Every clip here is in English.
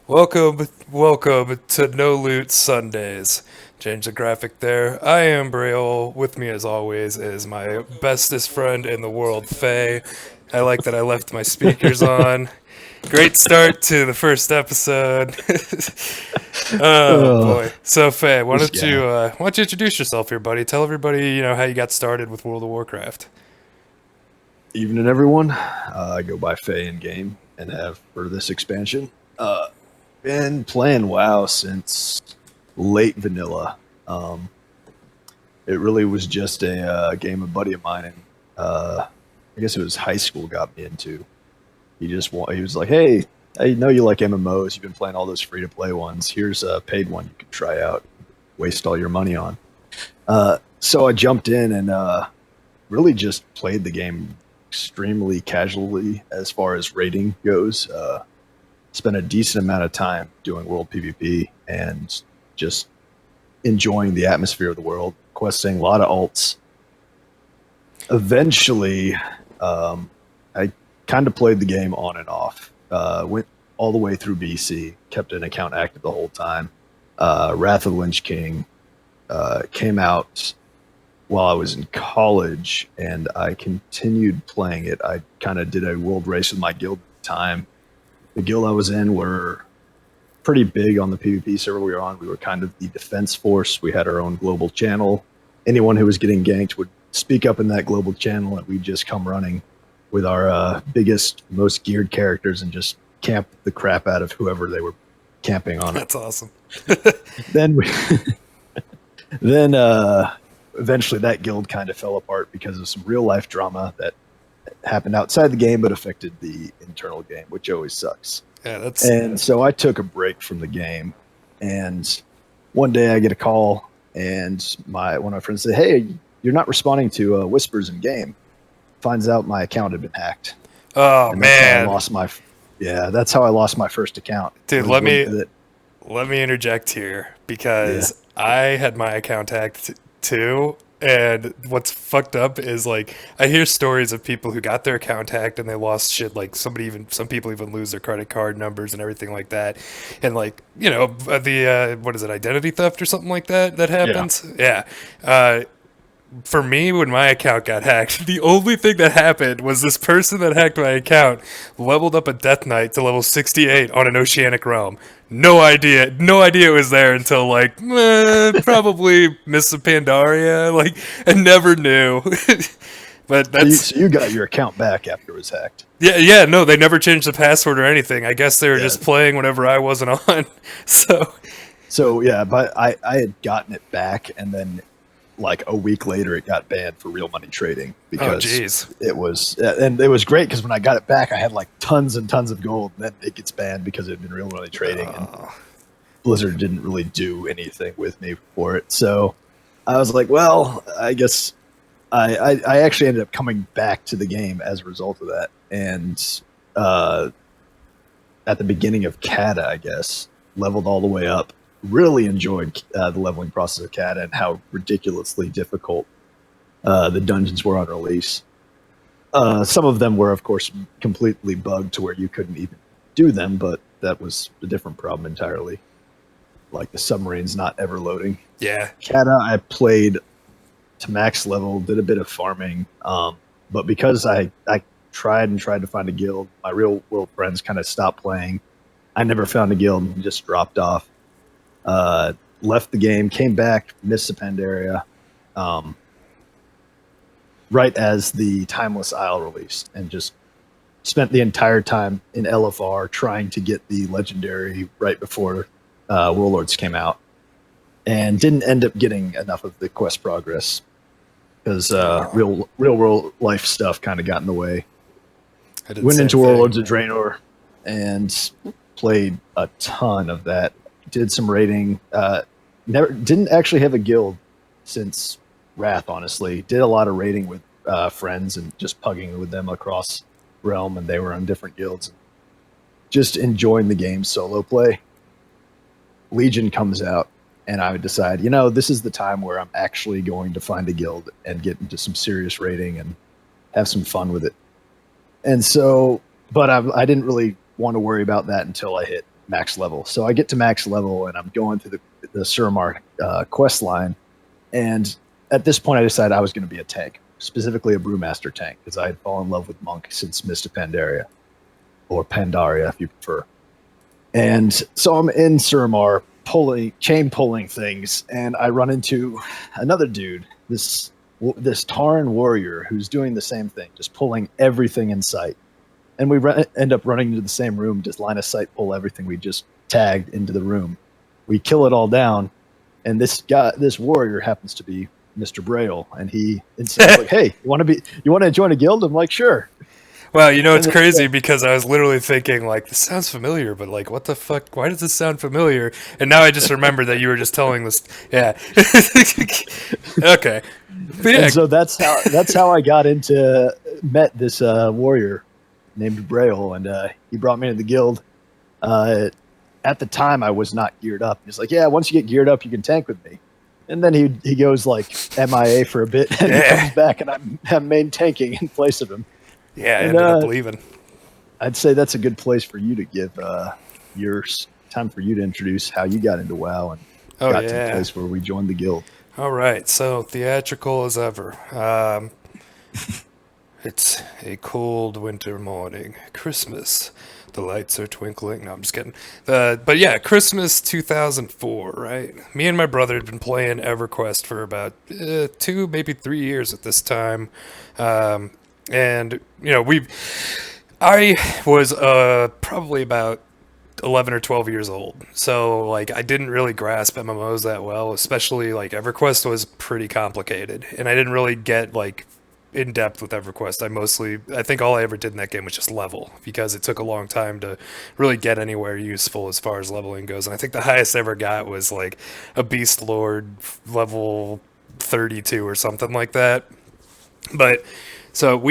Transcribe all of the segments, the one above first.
Welcome to No Loot Sundays. Change the graphic there. I am Braille. With me, as always, is my bestest friend in the world, Faye. I like that I left my speakers on. Great start to the first episode. Oh Oh, boy. So Faye, why this don't you guy. uh, why don't you introduce yourself here, buddy? Tell everybody how you got started with World of Warcraft. Evening, everyone. I go by Faye in game and have for this expansion. Been playing WoW since late vanilla. Um, it really was just a game a buddy of mine, and I guess it was high school, got me into. He was like, "Hey, I know you like MMOs. You've been playing all those free to play ones. Here's a paid one you can try out. Waste all your money on." So I jumped in and really just played the game extremely casually as far as rating goes. Spent a decent amount of time doing world PvP and just enjoying the atmosphere of the world, questing a lot of alts. Eventually, I kind of played the game on and off. Went all the way through BC, kept an account active the whole time. Wrath of the Lynch King came out while I was in college, and I continued playing it. I kind of did a world race with my guild at the time. The guild I was in were pretty big on the PvP server we were on. We were kind of the defense force. We had our own global channel. Anyone who was getting ganked would speak up in that global channel, and we'd just come running with our biggest, most geared characters and just camp the crap out of whoever they were camping on. That's awesome. Then we, then eventually that guild kind of fell apart because of some real life drama that happened outside the game but affected the internal game, which always sucks. Yeah, that's And so I took a break from the game, and one day I get a call, and one of my friends said, "Hey, you're not responding to whispers in game." Finds out my account had been hacked, oh and that's how I man. lost my that's how I lost my first account. Dude, Was let when me the, let me interject here yeah because I had my account hacked too. And what's fucked up is like I hear stories of people who got their account hacked and they lost shit. Like some people even lose their credit card numbers and everything like that. And like the what is it, identity theft or something like that yeah. happens. Yeah. For me, when my account got hacked, the only thing that happened was this person that hacked my account leveled up a Death Knight to level 68 on an Oceanic Realm. No idea it was there until like probably Miss Pandaria. Like I never knew, but So that's so you got your account back after it was hacked. yeah. No, they never changed the password or anything. I guess they were Yeah. just playing whenever I wasn't on. So So yeah, but I had gotten it back, and then like a week later, it got banned for real money trading oh because geez. and it was great because when I got it back, I had like tons and tons of gold. And then it gets banned because it had been real money trading, and Oh, Blizzard didn't really do anything with me for it. So I was like, well, I guess I actually ended up coming back to the game as a result of that. And uh, at the beginning of Kata, I guess, leveled all the way up. Really enjoyed the leveling process of Kata and how ridiculously difficult the dungeons were on release. Some of them were, of course, completely bugged to where you couldn't even do them, but that was a different problem entirely. Like the submarines not ever loading. yeah. Kata, I played to max level, did a bit of farming, but because I tried to find a guild, my real world friends kind of stopped playing. I never found a guild and just dropped off. Left the game, came back, missed the Pandaria, um, right as the Timeless Isle released, and just spent the entire time in LFR trying to get the legendary right before Warlords came out, and didn't end up getting enough of the quest progress because Oh, real world life stuff kind of got in the way. I did the Went same into thing. Warlords of Draenor and played a ton of that. Did some raiding. Never didn't actually have a guild since Wrath. Honestly, did a lot of raiding with friends and just pugging with them across realm, and they were on different guilds. Just enjoying the game solo play. Legion comes out, and I would decide, this is the time where I'm actually going to find a guild and get into some serious raiding and have some fun with it. And so, but I didn't really want to worry about that until I hit max level. So I get to max level and I'm going through the Suramar quest line. And at this point, I decided I was going to be a tank, specifically a Brewmaster tank, because I had fallen in love with Monk since Mist of Pandaria, or Pandaria if you prefer. And so I'm in Suramar chain pulling things, and I run into another dude, this Tauren warrior who's doing the same thing, just pulling everything in sight. And we end up running into the same room, just line of sight pull everything we just tagged into the room. We kill it all down, and this warrior happens to be Mr. Braille, and he insists like, "Hey, you want to join a guild?" I'm like, "Sure." Well, it's crazy because I was literally thinking, like, this sounds familiar, but, like, what the fuck? Why does this sound familiar? And now I just remember that you were just telling this. Yeah. Okay. But yeah. And so that's how I met this warrior named Braille, and he brought me into the guild. At the time, I was not geared up. He's like, "Yeah, once you get geared up, you can tank with me." And then he goes, like, MIA for a bit, and he comes back, and I'm main tanking in place of him. Yeah, I ended up leaving. I'd say that's a good place for you to give time for you to introduce how you got into WoW and got to the place where we joined the guild. All right, so theatrical as ever. It's a cold winter morning. Christmas. The lights are twinkling. No, I'm just kidding. But yeah, Christmas 2004, right? Me and my brother had been playing EverQuest for about 2, maybe 3 years at this time. And, I was probably about 11 or 12 years old. So, like, I didn't really grasp MMOs that well, especially, like, EverQuest was pretty complicated. And I didn't really get, like, in depth with EverQuest. I think all I ever did in that game was just level, because it took a long time to really get anywhere useful as far as leveling goes. And I think the highest I ever got was, like, a Beast Lord level 32 or something like that. But... so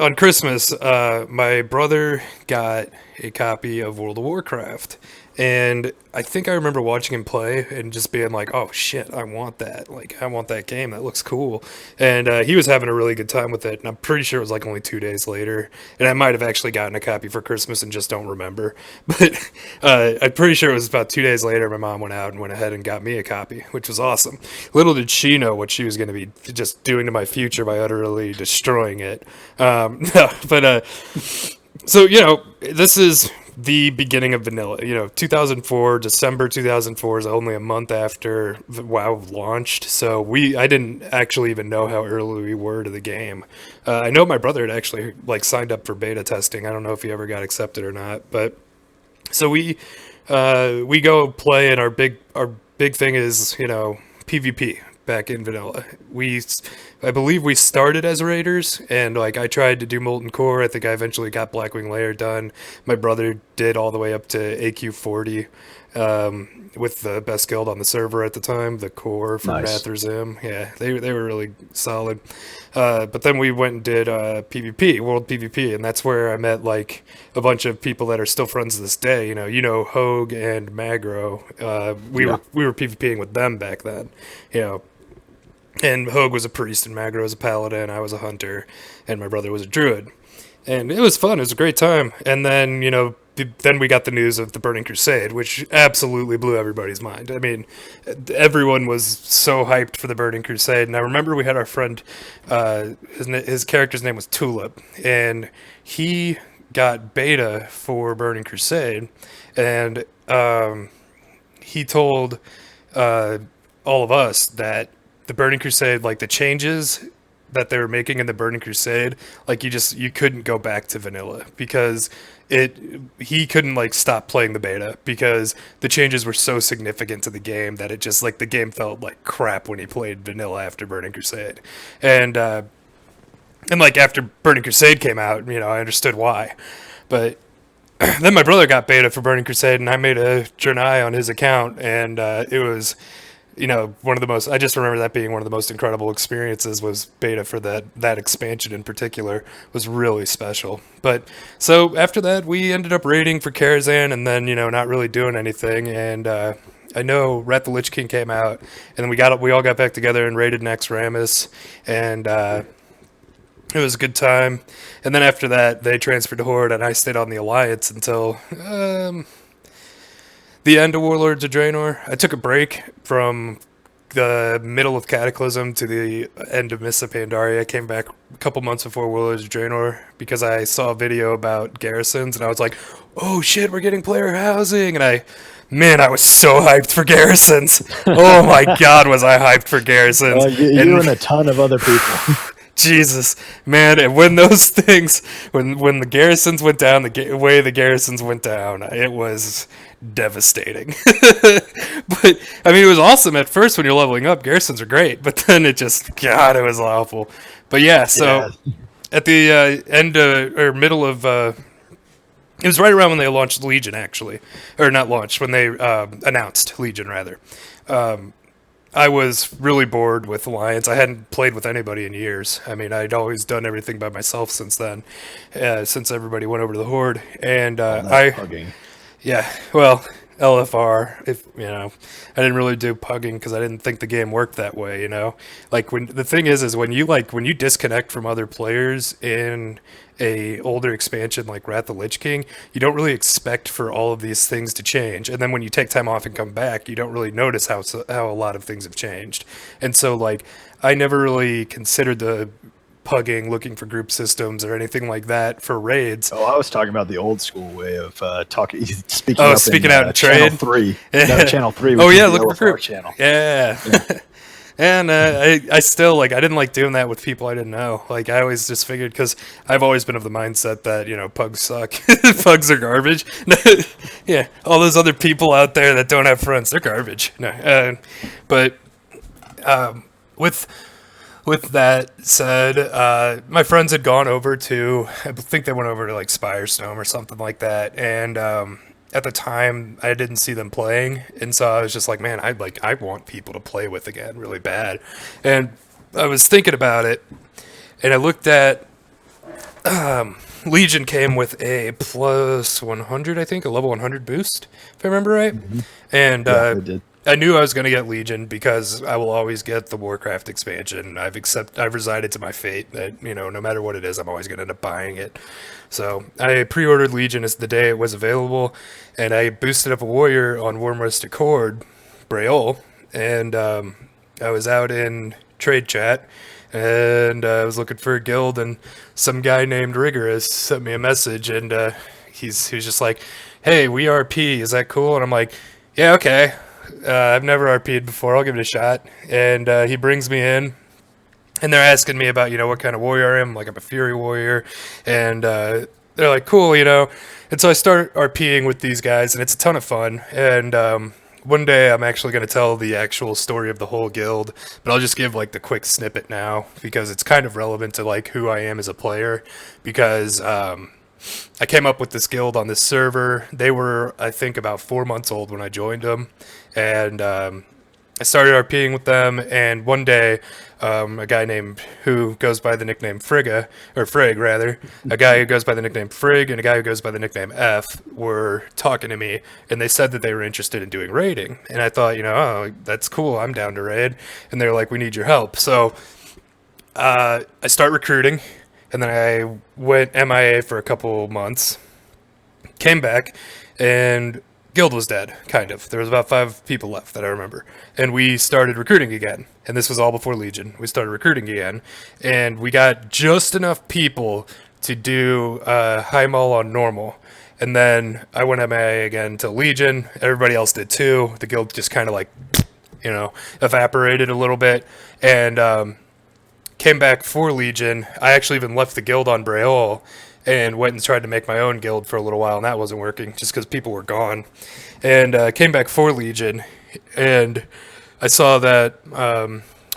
on Christmas, my brother got a copy of World of Warcraft, and I think I remember watching him play and just being like, "Oh shit, I want that! Like, I want that game. That looks cool." And he was having a really good time with it. And I'm pretty sure it was like only 2 days later, and I might have actually gotten a copy for Christmas and just don't remember. But I'm pretty sure it was about 2 days later. My mom went out and went ahead and got me a copy, which was awesome. Little did she know what she was going to be just doing to my future by utterly destroying it. So this is the beginning of vanilla. 2004, December 2004 is only a month after WoW launched, so I didn't actually even know how early we were to the game. I know my brother had actually signed up for beta testing. I don't know if he ever got accepted or not, but so we go play, and our big thing is PvP. Back in vanilla, I believe we started as raiders, and I tried to do Molten Core. I think I eventually got Blackwing Lair done. My brother did all the way up to AQ 40 with the best guild on the server at the time, the Core from Nathrazim. Yeah, they were really solid. But then we went and did PvP, World PvP, and that's where I met a bunch of people that are still friends to this day. Hogue and Magro. We were PvPing with them back then. And Hogue was a priest, and Magro was a paladin, I was a hunter, and my brother was a druid. And it was fun, it was a great time. And then, then we got the news of the Burning Crusade, which absolutely blew everybody's mind. I mean, everyone was so hyped for the Burning Crusade. And I remember we had our friend, his character's name was Tulip, and he got beta for Burning Crusade, and he told all of us that the Burning Crusade, the changes that they were making in the Burning Crusade, you couldn't go back to vanilla, because he couldn't stop playing the beta, because the changes were so significant to the game that it just the game felt like crap when he played vanilla after Burning Crusade. And after Burning Crusade came out, I understood why. But then my brother got beta for Burning Crusade, and I made a Draenei on his account, and it was one of the most, I just remember that being one of the most incredible experiences, was beta for that expansion in particular. Was really special. But so after that, we ended up raiding for Karazhan, and then, not really doing anything. And I know Wrath the Lich King came out, and we all got back together and raided Naxxramas, and it was a good time. And then after that, they transferred to Horde, and I stayed on the Alliance until the end of Warlords of Draenor. I took a break from the middle of Cataclysm to the end of Mists of Pandaria. I came back a couple months before Warlords of Draenor because I saw a video about garrisons, and I was like, oh shit, we're getting player housing, and man, I was so hyped for garrisons. Oh my god, was I hyped for garrisons. You and a ton of other people. Jesus, man, and when those things, when the garrisons went down, the way the garrisons went down, it was devastating. But, I mean, it was awesome at first when you're leveling up. Garrisons are great, but then it just, God, it was awful. But yeah, so at the end or middle of, it was right around when they launched Legion, actually. Or not launched, when they announced Legion, rather. I was really bored with Alliance. I hadn't played with anybody in years. I mean, I'd always done everything by myself since then, since everybody went over to the Horde. And yeah, well, LFR, if you know, I didn't really do pugging because I didn't think the game worked that way. You know, like when the thing is when you disconnect from other players in a older expansion like Wrath the Lich King, you don't really expect for all of these things to change. And then when you take time off and come back, you don't really notice how a lot of things have changed. And so like I never really considered the pugging, looking for group systems or anything like that for raids. Oh, I was talking about the old school way of talking, speaking. Oh, speaking out in Channel trade. 3. No, Channel 3. Oh yeah, look for LFR group channel. Yeah. And I still, like, I didn't like doing that with people I didn't know. Like, I always just figured, because I've always been of the mindset that, you know, pugs suck. Pugs are garbage. Yeah, all those other people out there that don't have friends, they're garbage. No, but with that said, my friends had gone over to, I think they went over to, like, Spirestone or something like that, and at the time, I didn't see them playing, and so I was just like, man, I want people to play with again, really bad. And I was thinking about it, and I looked at Legion came with a plus 100, I think, a level 100 boost, if I remember right. Mm-hmm. And it did. I knew I was going to get Legion because I will always get the Warcraft expansion. I've resided to my fate that, you know, no matter what it is, I'm always going to end up buying it. So I pre-ordered Legion as the day it was available, and I boosted up a warrior on Warm Rusted Cord, Braille, and I was out in trade chat, and I was looking for a guild, and some guy named Rigorous sent me a message, and he was just like, hey, we RP, is that cool? And I'm like, yeah, okay. I've never RP'd before. I'll give it a shot. And he brings me in, and they're asking me about, you know, what kind of warrior I am. Like, I'm a Fury warrior. And they're like, cool, you know. And so I start RPing with these guys, and it's a ton of fun. And one day I'm actually going to tell the actual story of the whole guild, but I'll just give, like, the quick snippet now because it's kind of relevant to, like, who I am as a player. Because I came up with this guild on this server. They were, I think, about 4 months old when I joined them. And I started RPing with them, and one day, a guy named who goes by the nickname Frigga, or Frigg rather, a guy who goes by the nickname Frigg and a guy who goes by the nickname F were talking to me, and they said that they were interested in doing raiding. And I thought, you know, oh, that's cool, I'm down to raid. And they were like, we need your help. So I start recruiting, and then I went MIA for a couple months, came back, and guild was dead, kind of. There was about 5 people left that I remember. And we started recruiting again. And this was all before Legion. We started recruiting again. And we got just enough people to do high mull on normal. And then I went MIA again to Legion. Everybody else did too. The guild just kind of like, you know, evaporated a little bit. And came back for Legion. I actually even left the guild on Braille and went and tried to make my own guild for a little while, and that wasn't working just because people were gone. And came back for Legion, and I saw that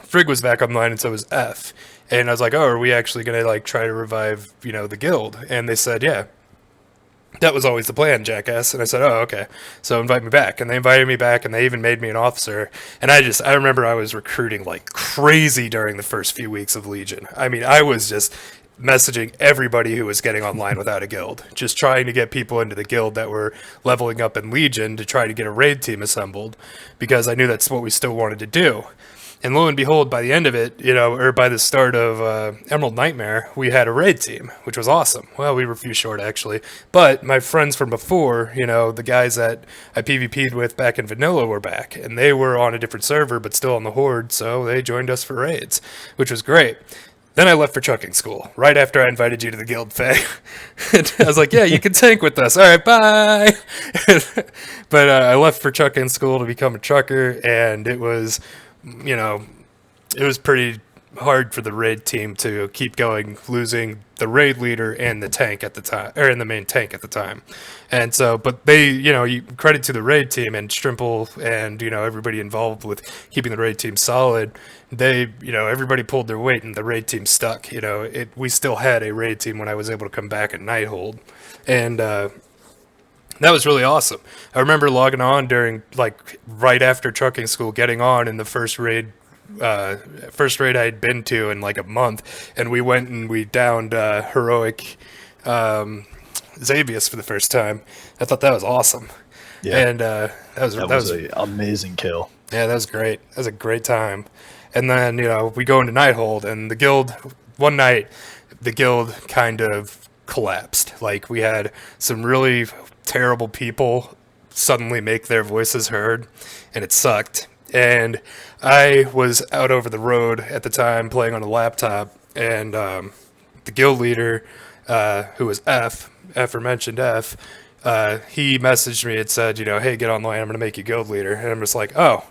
Frigg was back online, and so was F. And I was like, oh, are we actually going to like try to revive, you know, the guild? And they said, yeah. That was always the plan, jackass. And I said, oh, okay. So invite me back. And they invited me back, and they even made me an officer. And I remember I was recruiting like crazy during the first few weeks of Legion. I mean, I was just messaging everybody who was getting online without a guild, just trying to get people into the guild that were leveling up in Legion to try to get a raid team assembled, because I knew that's what we still wanted to do. And lo and behold, by the end of it, or by the start of Emerald Nightmare, we had a raid team, which was awesome. Well, we were a few short, actually. But my friends from before, the guys that I PvP'd with back in Vanilla were back. And they were on a different server, but still on the Horde, so they joined us for raids, which was great. Then I left for chucking school, right after I invited you to the guild, Faye. And I was like, yeah, you can tank with us. All right, bye. But I left for chucking school to become a trucker, and it was, it was pretty hard for the raid team to keep going, losing the raid leader and the tank at the time, or in the main tank at the time. And so, but they, you credit to the raid team and Strimple and, everybody involved with keeping the raid team solid. They, everybody pulled their weight and the raid team stuck. We still had a raid team when I was able to come back at Nighthold. And, that was really awesome. I remember logging on during, right after trucking school, getting on in the first raid I'd been to in like a month, and we went and we downed heroic Xavius for the first time. I thought that was awesome. Yeah, and that was an amazing kill. Yeah, that was great. That was a great time. And then we go into Nighthold, and the guild one night, the guild kind of collapsed. Like, we had some really terrible people suddenly make their voices heard, and it sucked. And I was out over the road at the time playing on a laptop, and the guild leader, who was aforementioned F, he messaged me and said, hey, get online, I'm going to make you guild leader. And I'm just like, oh,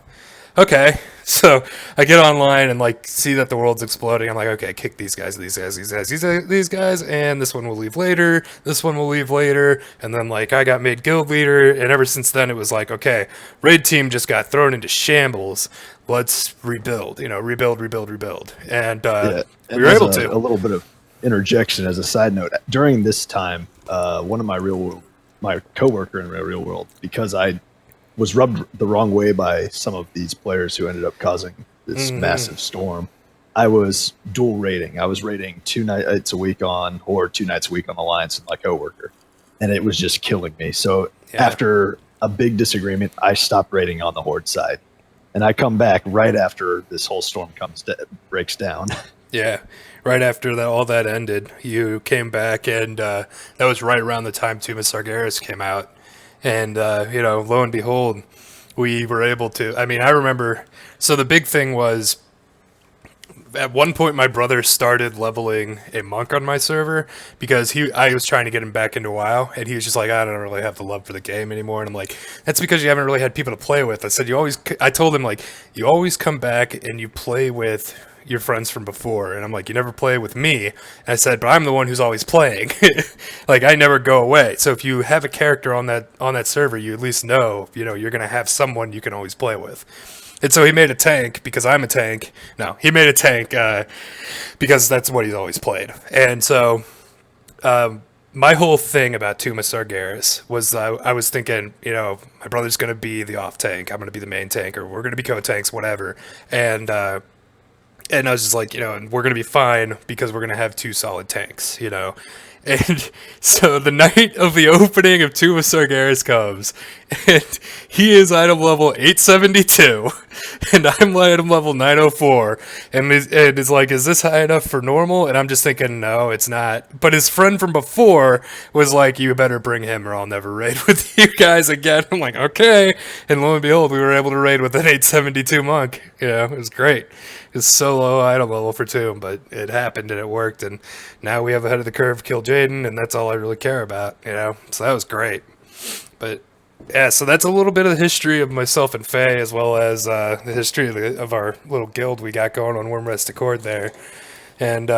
okay. So I get online and see that the world's exploding. I'm like, okay, kick these guys, and this one will leave later. This one will leave later. And then I got made guild leader, and ever since then it was like, okay, raid team just got thrown into shambles. Let's rebuild. Rebuild. And we were able to. A little bit of interjection as a side note. During this time, one of my coworker in real world, because I was rubbed the wrong way by some of these players who ended up causing this massive storm. I was dual raiding. I was raiding 2 nights a week on Horde, 2 nights a week on Alliance with my coworker, and it was just killing me. So after a big disagreement, I stopped raiding on the Horde side, and I come back right after this whole storm breaks down. Yeah, right after all that ended, you came back, and that was right around the time Tomb of Sargeras came out. And, lo and behold, we were able to, I remember, so the big thing was, at one point my brother started leveling a monk on my server, because I was trying to get him back into WoW, and he was just like, I don't really have the love for the game anymore. And I'm like, that's because you haven't really had people to play with. I told him, you always come back and you play with your friends from before. And I'm like, you never play with me. And I said, but I'm the one who's always playing. I never go away. So if you have a character on that server, you at least know, you're going to have someone you can always play with. And so he made a tank because I'm a tank. No, he made a tank because that's what he's always played. And so my whole thing about Tomb of Sargeras was I was thinking, my brother's going to be the off tank. I'm going to be the main tank, or we're going to be co-tanks, whatever. And I was just like, and we're going to be fine because we're going to have 2 solid tanks, And so the night of the opening of Tomb of Sargeras comes, and he is item level 872, and I'm item level 904, and it's like, is this high enough for normal? And I'm just thinking, no, it's not. But his friend from before was like, you better bring him or I'll never raid with you guys again. I'm like, okay. And lo and behold, we were able to raid with an 872 monk. It was great. It's so low item level for Tomb, but it happened and it worked, and now we have ahead of the curve kill Jaden, and that's all I really care about, so that was great. But yeah, so that's a little bit of the history of myself and Faye, as well as the history of our little guild we got going on Wyrmrest Accord there. And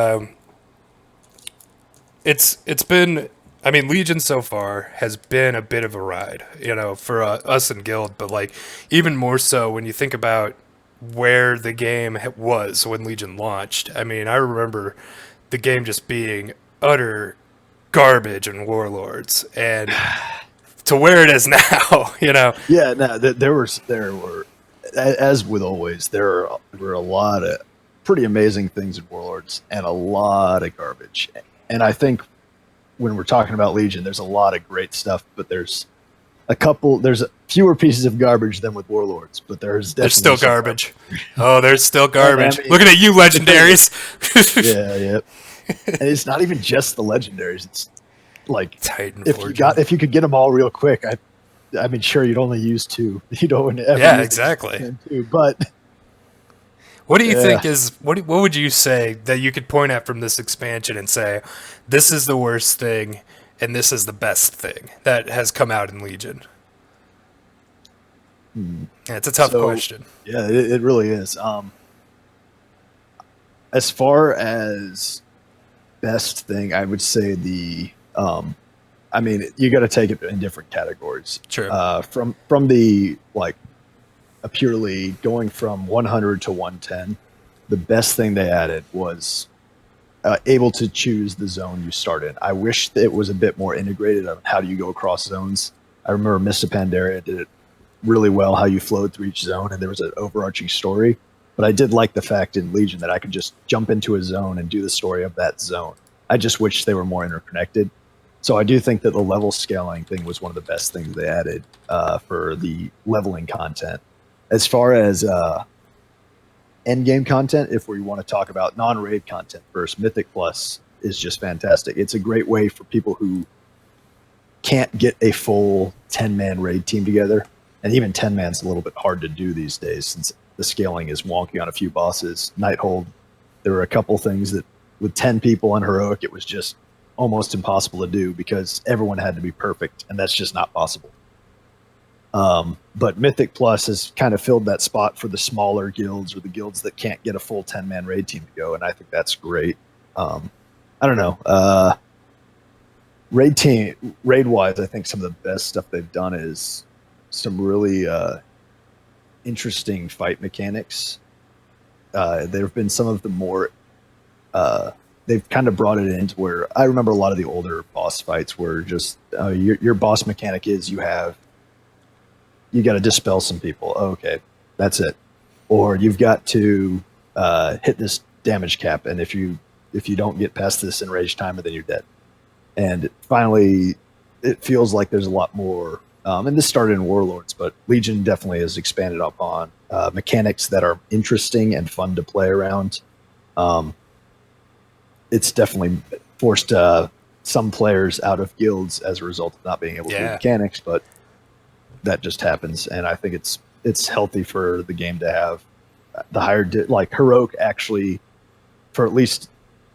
it's been, Legion so far has been a bit of a ride, for us in guild, but even more so when you think about where the game was when Legion launched. I remember the game just being utter garbage in Warlords, and to where it is now, Yeah, no, there were, as with always, there were a lot of pretty amazing things in Warlords and a lot of garbage. And I think when we're talking about Legion, there's a lot of great stuff, but there's a couple. There's fewer pieces of garbage than with Warlords, but there's There's definitely still some garbage. Oh, there's still And, I garbage. mean, Looking at you, legendaries. yeah, yeah. And it's not even just the legendaries. It's like Titan if Fortune. you could get them all real quick. I mean, sure, you'd only use two. You don't ever Yeah, use exactly. two, but What do you yeah. think is what would you say that you could point at from this expansion and say this is the worst thing and this is the best thing that has come out in Legion? Yeah, it's a tough So question. yeah, it really is. As far as best thing, I would say I mean, you got to take it in different categories. Sure. From the like a purely going from 100 to 110, the best thing they added was able to choose the zone you start in. I wish it was a bit more integrated on how do you go across zones. I remember Mists of Pandaria did it really well, how you flowed through each zone, and there was an overarching story. But I did like the fact in Legion that I could just jump into a zone and do the story of that zone. I just wish they were more interconnected. So I do think that the level scaling thing was one of the best things they added for the leveling content. As far as end game content, if we want to talk about non-raid content first, Mythic Plus is just fantastic. It's a great way for people who can't get a full 10-man raid team together. And even 10-man's a little bit hard to do these days since the scaling is wonky on a few bosses. Nighthold, there were a couple things that with 10 people on Heroic, it was just almost impossible to do because everyone had to be perfect, and that's just not possible. But Mythic Plus has kind of filled that spot for the smaller guilds or the guilds that can't get a full 10-man raid team to go, and I think that's great. I don't know. Raid-wise, I think some of the best stuff they've done is some really interesting fight mechanics. There have been some of the more they've kind of brought it into where I remember a lot of the older boss fights were just your boss mechanic is you got to dispel some people. Oh, okay, that's it. Or you've got to hit this damage cap, and if you don't get past this enraged timer, then you're dead. And finally, it feels like there's a lot more. And this started in Warlords, but Legion definitely has expanded upon mechanics that are interesting and fun to play around. It's definitely forced some players out of guilds as a result of not being able to do mechanics, but that just happens. And I think it's healthy for the game to have the higher like Heroic actually, for at least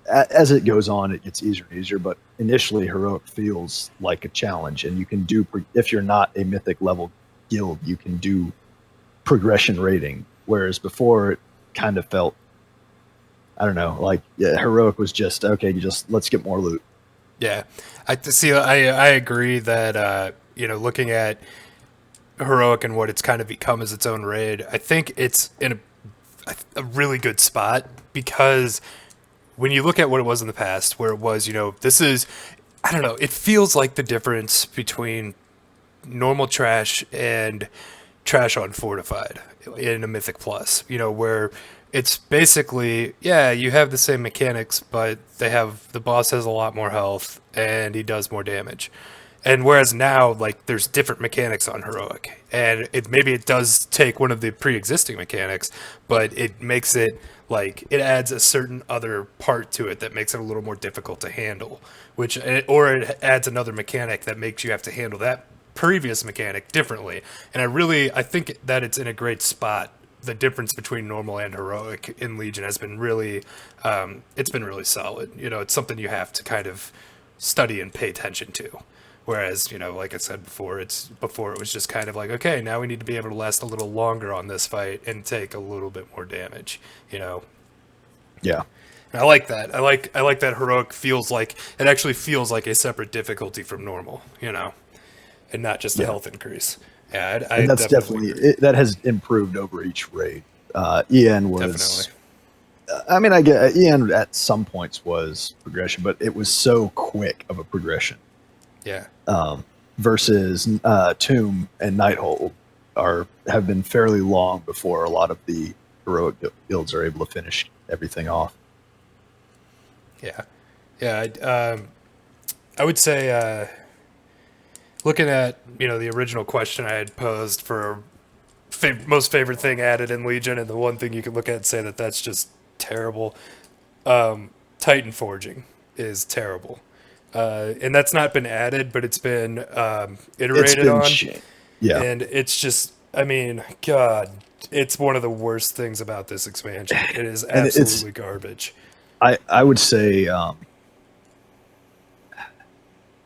as it goes on, it gets easier and easier. But initially, Heroic feels like a challenge, and you can do if you're not a mythic level guild, you can do progression rating. Whereas before, it kind of felt, I don't know, like Heroic was just okay. Let's get more loot. Yeah, I agree that looking at Heroic and what it's kind of become as its own raid, I think it's in a really good spot because when you look at what it was in the past, where it was, this is, I don't know, it feels like the difference between normal trash and trash on Fortified in a Mythic Plus, where it's basically, yeah, you have the same mechanics, but the boss has a lot more health and he does more damage. And whereas now, like, there's different mechanics on Heroic, and maybe it does take one of the pre-existing mechanics, but it makes it like it adds a certain other part to it that makes it a little more difficult to handle, or it adds another mechanic that makes you have to handle that previous mechanic differently. And I think that it's in a great spot. The difference between normal and Heroic in Legion has been really, it's been really solid. It's something you have to kind of study and pay attention to. Whereas, like I said before, it was just kind of like, okay, now we need to be able to last a little longer on this fight and take a little bit more damage, Yeah. And I like that. I like that Heroic actually feels like a separate difficulty from normal, and not just a health increase. Yeah, and that's definitely that has improved over each raid. EN was definitely. I mean, I get EN at some points was progression, but it was so quick of a progression. Yeah. Versus Tomb and Nighthold have been fairly long before a lot of the Heroic guilds are able to finish everything off. Yeah. Yeah. I would say looking at the original question I had posed for most favorite thing added in Legion, and the one thing you could look at and say that that's just terrible. Titan forging is terrible, and that's not been added, but it's been It's iterated been on, shit. Yeah, and it's just, I mean, God, it's one of the worst things about this expansion. It is and it's absolutely garbage. I would say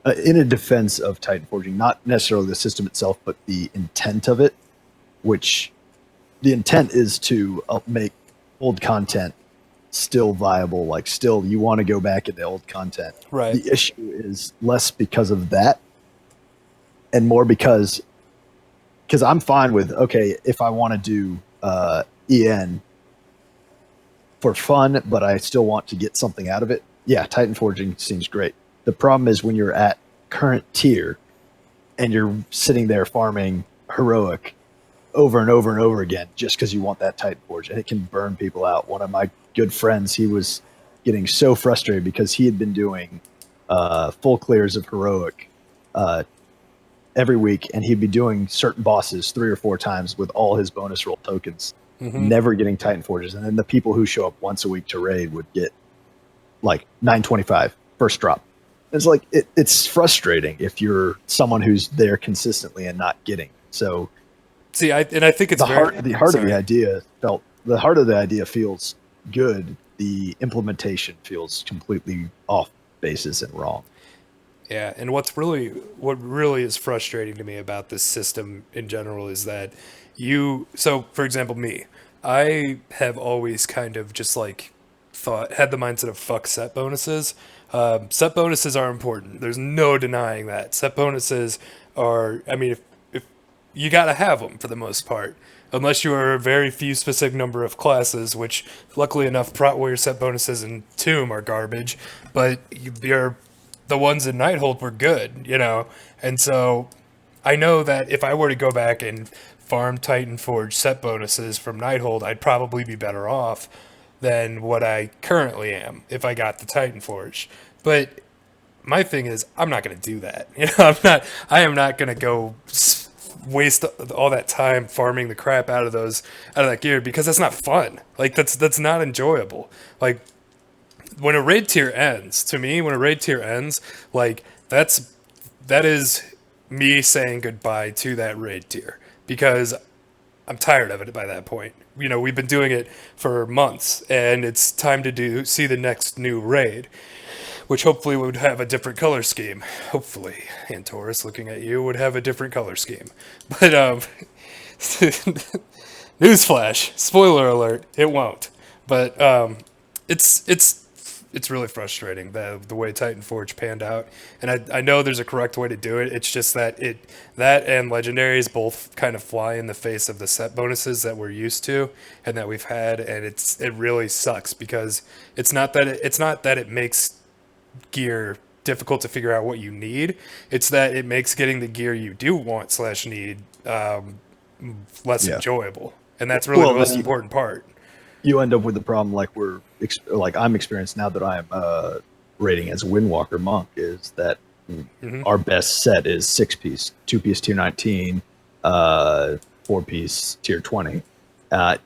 in a defense of Titan forging, not necessarily the system itself, but the intent of it, which the intent is to make old content still viable. Like, still, you want to go back into old content. Right. The issue is less because of that, and more because I'm fine with, okay, if I want to do EN for fun, but I still want to get something out of it. Yeah, Titan forging seems great. The problem is when you're at current tier and you're sitting there farming heroic over and over and over again just because you want that Titan forge, and it can burn people out. One of my good friends, he was getting so frustrated because he had been doing full clears of heroic every week, and he'd be doing certain bosses 3 or 4 times with all his bonus roll tokens, never getting Titan forges. And then the people who show up once a week to raid would get like 925 first drop. It's like it's frustrating if you're someone who's there consistently and not getting. So See, I think it's the very heart the heart of sorry. the heart of the idea feels good. The implementation feels completely off basis and wrong. Yeah, and what really is frustrating to me about this system in general is that so for example me, I have always kind of just like had the mindset of fuck set bonuses. Set bonuses are important. There's no denying that. Set bonuses are, I mean, if you gotta have them for the most part. Unless you are a very few specific number of classes, which luckily enough, Prot Warrior set bonuses and Tomb are garbage, but you're the ones in Nighthold were good, and so I know that if I were to go back and farm Titan Forge set bonuses from Nighthold, I'd probably be better off than what I currently am if I got the Titan Forge. But my thing is, I'm not going to do that. I am not going to go waste all that time farming the crap out of that gear because that's not fun. Like that's not enjoyable. Like when a raid tier ends, to me, when a raid tier ends, like that is me saying goodbye to that raid tier because I'm tired of it by that point. We've been doing it for months, and it's time to see the next new raid, which hopefully would have a different color scheme. Hopefully, Antorus, looking at you, would have a different color scheme. But newsflash, spoiler alert, it won't. But it's really frustrating the way Titan Forge panned out, and I know there's a correct way to do it. It's just that that and legendaries both kind of fly in the face of the set bonuses that we're used to and that we've had, and it really sucks because it's not that it makes gear difficult to figure out what you need. It's that it makes getting the gear you do want / need less Yeah. enjoyable, and that's really Well, the most then important part. you end up with the problem like I'm experienced now that I'm rating as a Windwalker monk is that our best set is 6-piece, 2-piece tier 19, 4-piece tier 20, and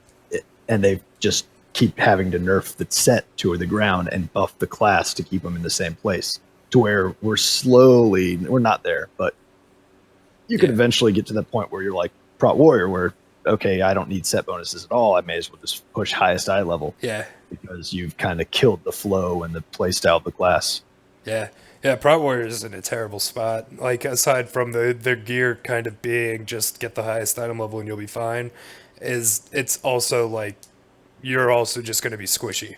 they just keep having to nerf the set to the ground and buff the class to keep them in the same place. To where we're not there, but you could eventually get to the point where you're like Prot Warrior, where okay, I don't need set bonuses at all. I may as well just push highest eye level Yeah. because you've kind of killed the flow and the play style of the class. Yeah, yeah. Prot Warriors is in a terrible spot. Like aside from their gear kind of being just get the highest item level and you'll be fine, it's also like you're also just going to be squishy,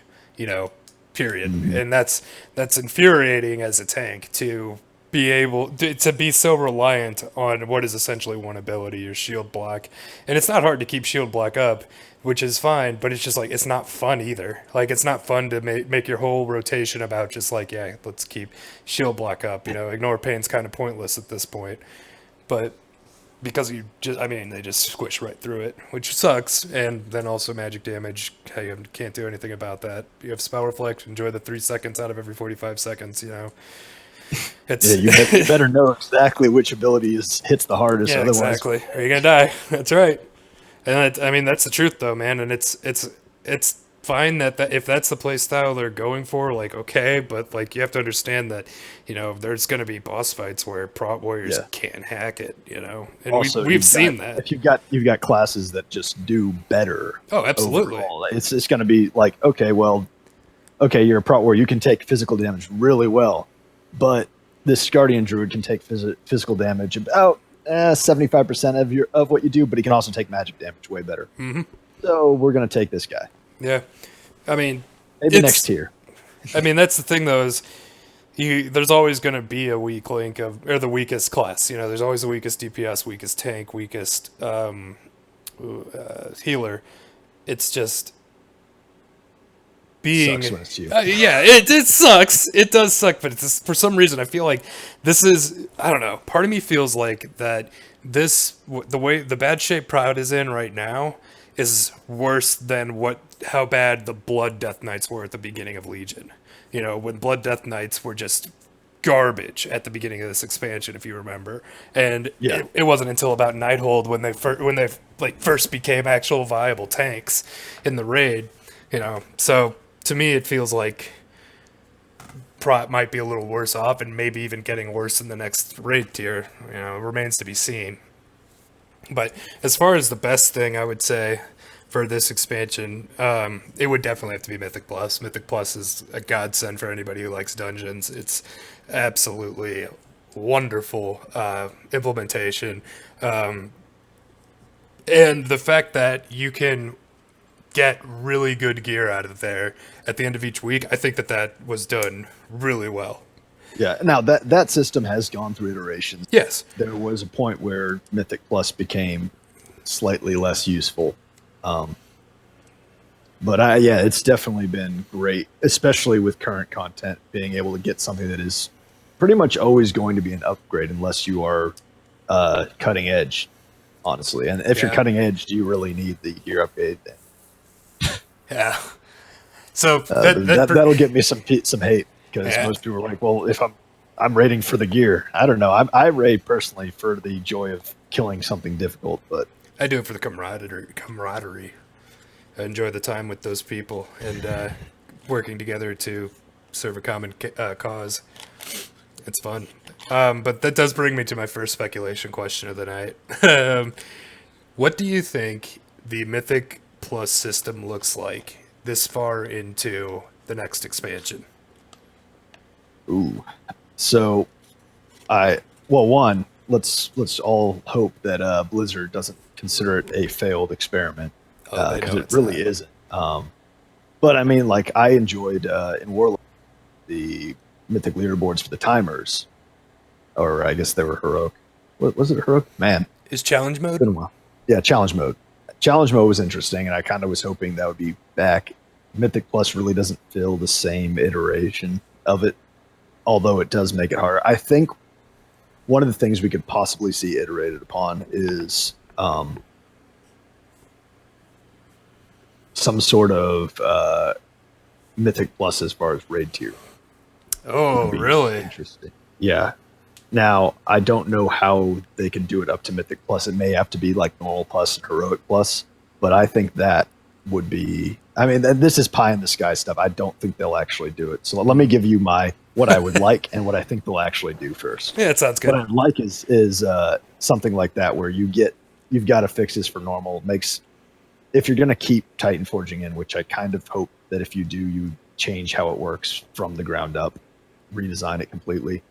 period. And that's infuriating as a tank to be able to be so reliant on what is essentially one ability, your shield block. And it's not hard to keep shield block up, which is fine, but it's just like it's not fun either. Like it's not fun to make your whole rotation about just like, yeah, let's keep shield block up. Ignore pain's kind of pointless at this point. But because they just squish right through it, which sucks. And then also magic damage, you can't do anything about that. You have spell reflect, enjoy the 3 seconds out of every 45 seconds. It's You better know exactly which ability hits the hardest. yeah, Otherwise, exactly. Or you're gonna die. That's right. And I mean, that's the truth, though, man. And it's fine that if that's the play style they're going for, like okay, but like you have to understand that, there's gonna be boss fights where prop warriors yeah. can't hack it, and Also, we've seen that. if you've got classes that just do better Oh, absolutely. overall, it's going to be like, okay, well, okay, you're a prot warrior, you can take physical damage really well, but this guardian druid can take physical damage about 75% of what you do, but he can also take magic damage way better. Mm-hmm. So we're going to take this guy. Yeah, I mean, Maybe next tier. I mean, that's the thing, though, is there's always going to be a weak link or the weakest class. There's always the weakest DPS, weakest tank, weakest healer. It's just being. Sucks when it's you. Yeah, it sucks. It does suck, but it's for some reason I feel like this is. I don't know. Part of me feels like that the way the bad shape Proud is in right now is worse than how bad the Blood Death Knights were at the beginning of Legion. When Blood Death Knights were just garbage at the beginning of this expansion, if you remember. And Yeah. it wasn't until about Nighthold when they first became actual viable tanks in the raid. So to me it feels like Prot might be a little worse off, and maybe even getting worse in the next raid tier. Remains to be seen. But as far as the best thing, I would say for this expansion, it would definitely have to be Mythic Plus. Mythic Plus is a godsend for anybody who likes dungeons. It's absolutely wonderful implementation. And the fact that you can get really good gear out of there at the end of each week, I think that was done really well. Yeah. Now that system has gone through iterations. Yes. There was a point where Mythic Plus became slightly less useful. But it's definitely been great, especially with current content, being able to get something that is pretty much always going to be an upgrade unless you are cutting edge, honestly. And if you're cutting edge, do you really need the gear upgrade? Yeah. So that'll get me some hate, because most people are like, well, if I'm raiding for the gear. I don't know. I raid personally for the joy of killing something difficult, but I do it for the camaraderie. I enjoy the time with those people and working together to serve a common cause. It's fun. But that does bring me to my first speculation question of the night. What do you think the Mythic Plus system looks like this far into the next expansion? Ooh. So one, let's all hope that Blizzard doesn't consider it a failed experiment, because it really isn't. But I mean, like, I enjoyed in Warlock the Mythic leaderboards for the timers, or I guess they were heroic. What was it, heroic? Man, is challenge mode? It's been a while. Yeah, challenge mode. Challenge mode was interesting, and I kind of was hoping that would be back. Mythic Plus really doesn't feel the same iteration of it, although it does make it harder. I think one of the things we could possibly see iterated upon is some sort of Mythic Plus as far as raid tier. Oh, really? Interesting. Yeah. Now, I don't know how they can do it up to Mythic Plus. It may have to be like Normal Plus and Heroic Plus, but I think that would be... I mean, this is pie in the sky stuff. I don't think they'll actually do it. So let me give you what I would like and what I think they'll actually do first. Yeah, it sounds good. What I'd like is something like that, where you've got to fix this for normal. If you're going to keep Titan Forging in, which I kind of hope that if you do, you change how it works from the ground up, redesign it completely.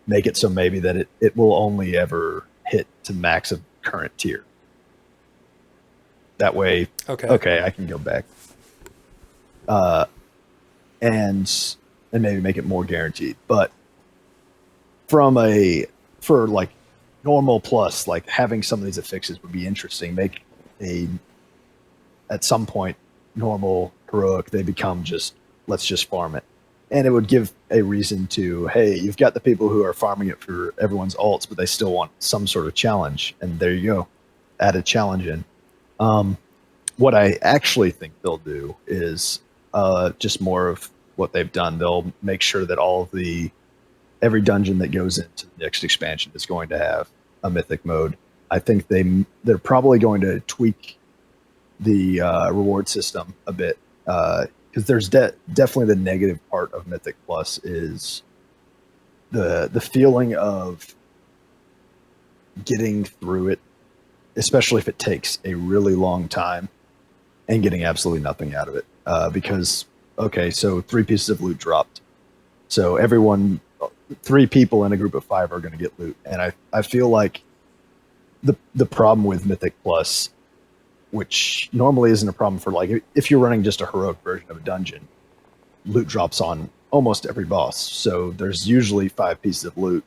Make it so maybe that it will only ever hit to max of current tier. That way, okay, I can go back. And maybe make it more guaranteed. But for like Normal Plus, like having some of these affixes would be interesting. Make at some point Normal, Heroic, they become just, let's just farm it. And it would give a reason to, hey, you've got the people who are farming it for everyone's alts, but they still want some sort of challenge. And there you go. Add a challenge in. What I actually think they'll do is just more of what they've done. They'll make sure that all of the every dungeon that goes into the next expansion is going to have a mythic mode. I think they're probably going to tweak the reward system a bit because there's definitely the negative part of Mythic Plus is the feeling of getting through it, especially if it takes a really long time and getting absolutely nothing out of it. Because okay, so 3 pieces of loot dropped, so everyone, 3 people in a group of 5 are going to get loot, and I feel like the problem with Mythic Plus, which normally isn't a problem for like if you're running just a heroic version of a dungeon, loot drops on almost every boss. So there's usually 5 pieces of loot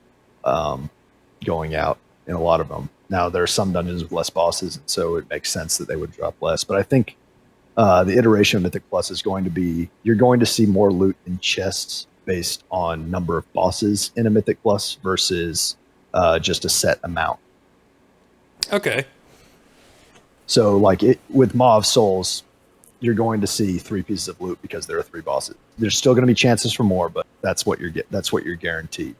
going out in a lot of them. Now there are some dungeons with less bosses, and so it makes sense that they would drop less. But I think the iteration of Mythic Plus is going to be you're going to see more loot in chests based on number of bosses in a Mythic Plus versus just a set amount. Okay. So, like with Maw of Souls, you're going to see 3 pieces of loot because there are 3 bosses. There's still going to be chances for more, but that's what you're guaranteed.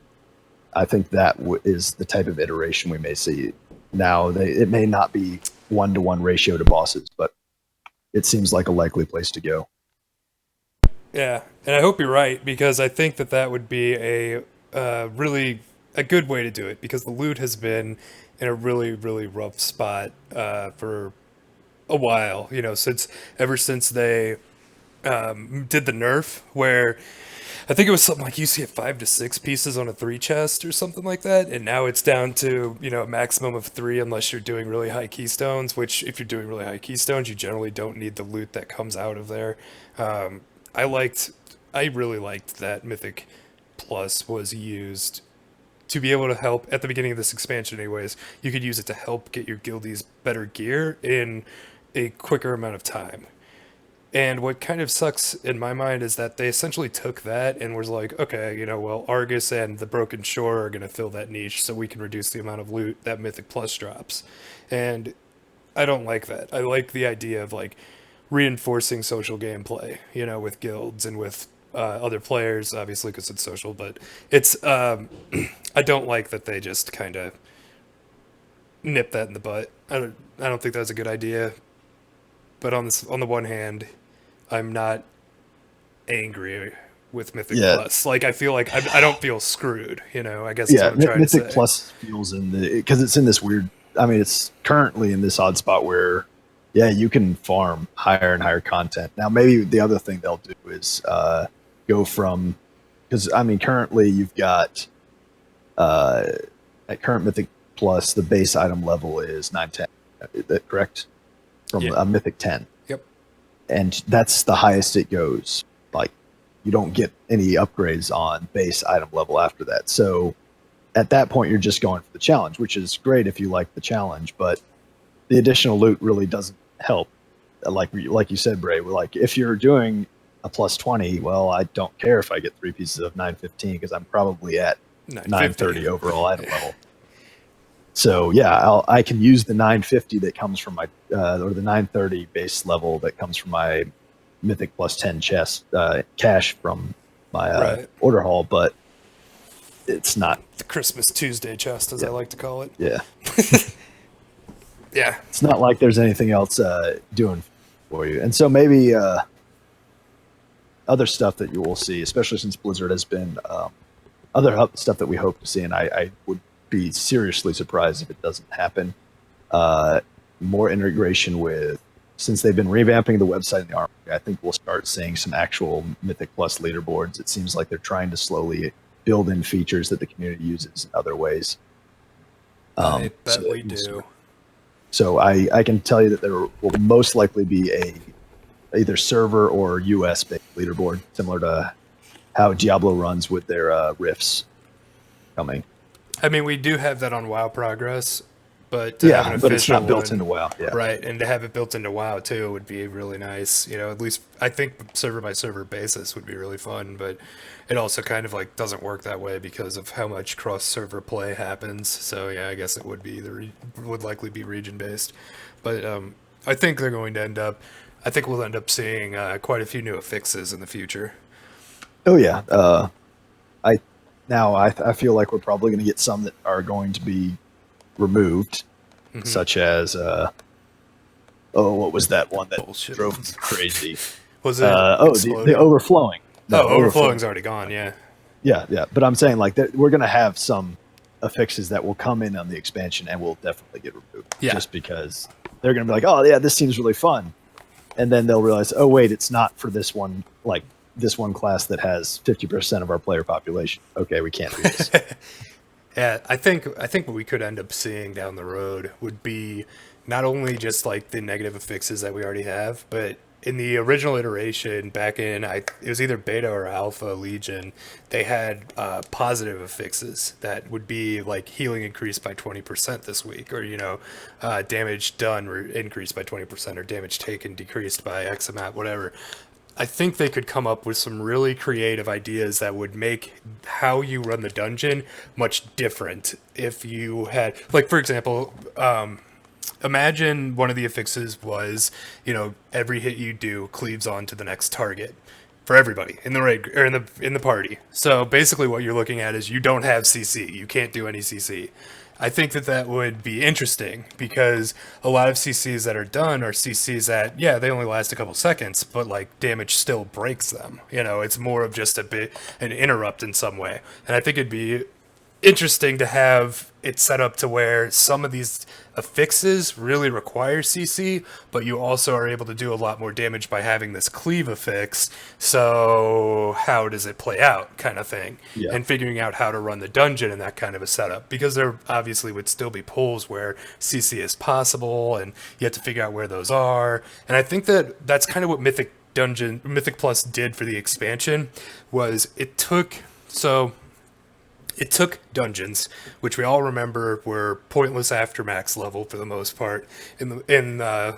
I think that is the type of iteration we may see. Now, it may not be 1-to-1 ratio to bosses, but it seems like a likely place to go. Yeah, and I hope you're right because I think that would be a really a good way to do it because the loot has been in a really really rough spot for a while. You know, ever since they did the nerf where I think it was something like you see 5 to 6 pieces on a 3 chest or something like that, and now it's down to a maximum of 3 unless you're doing really high keystones. Which if you're doing really high keystones, you generally don't need the loot that comes out of there. Um, I liked, I really liked that Mythic Plus was used to be able to help at the beginning of this expansion. Anyways, you could use it to help get your guildies better gear in a quicker amount of time. And what kind of sucks in my mind is that they essentially took that and was like, okay, well, Argus and the Broken Shore are going to fill that niche so we can reduce the amount of loot that Mythic Plus drops. And I don't like that. I like the idea of like reinforcing social gameplay, with guilds and with other players, obviously, because it's social, but it's, I don't like that they just kind of nip that in the butt. I don't think that's a good idea. But on the one hand, I'm not angry with Mythic Yeah, Plus. Like I feel like I don't feel screwed. I guess that's yeah. what I'm trying to Mythic say. Plus feels because it's in this weird. I mean, it's currently in this odd spot where, yeah, you can farm higher and higher content. Now, maybe the other thing they'll do is go from because I mean, currently you've got at current Mythic Plus, the base item level is 910. Is that correct? From Yeah. a Mythic 10. Yep. And that's the highest it goes. Like, you don't get any upgrades on base item level after that. So at that point, you're just going for the challenge, which is great if you like the challenge, but the additional loot really doesn't help. Like you said, Bray, like if you're doing a plus 20, well, I don't care if I get 3 pieces of 915 because I'm probably at 930 overall item level. So yeah, I can use the 950 that comes from my or the 930 base level that comes from my Mythic plus 10 chest cash from my Right. order hall, but it's not. The Christmas Tuesday chest, as I like to call it. Yeah, Yeah. it's not like there's anything else doing for you, and so maybe other stuff that you will see, especially since Blizzard has been stuff that we hope to see, and I would be seriously surprised if it doesn't happen. More integration with, since they've been revamping the website and the armory, I think we'll start seeing some actual Mythic Plus leaderboards. It seems like they're trying to slowly build in features that the community uses in other ways. I bet so we do. So I can tell you that there will most likely be either server or US based leaderboard, similar to how Diablo runs with their rifts coming. I mean, we do have that on WoW Progress, but to have an but it's not official built one- into WoW. Yeah. Right, and to have it built into WoW too would be really nice. At least I think server by server basis would be really fun, but it also kind of like doesn't work that way because of how much cross server play happens. So yeah, I guess it would be would likely be region based, but I think they're going to end up. I think we'll end up seeing quite a few new affixes in the future. Oh yeah. I Now, I feel like we're probably going to get some that are going to be removed, such as what was that one that Bullshit drove me ones. crazy? Was it The overflowing. No, overflowing's already gone. Yeah. Yeah. But I'm saying like that we're going to have some affixes that will come in on the expansion and will definitely get removed. Yeah. Just because they're going to be like, oh yeah, this seems really fun, and then they'll realize, oh wait, it's not for this one class that has 50% of our player population. Okay, we can't do this. Yeah, I think what we could end up seeing down the road would be not only just like the negative affixes that we already have, but in the original iteration back in it was either beta or alpha Legion, they had positive affixes that would be like healing increased by 20% this week, or damage done increased by 20%, or damage taken decreased by X amount, whatever. I think they could come up with some really creative ideas that would make how you run the dungeon much different if you had, like, for example, imagine one of the affixes was, every hit you do cleaves on to the next target for everybody in the raid or in the party. So basically what you're looking at is you don't have CC. You can't do any CC. I think that would be interesting because a lot of CCs that are done are CCs that, yeah, they only last a couple seconds, but like damage still breaks them. It's more of just an interrupt in some way. And I think it'd be interesting to have it set up to where some of these affixes really require CC, but you also are able to do a lot more damage by having this cleave affix. So how does it play out, kind of thing? Yeah. And figuring out how to run the dungeon in that kind of a setup, because there obviously would still be pulls where CC is possible, and you have to figure out where those are. And I think that's kind of what Mythic Plus did for the expansion. Was it took dungeons, which we all remember were pointless after max level for the most part in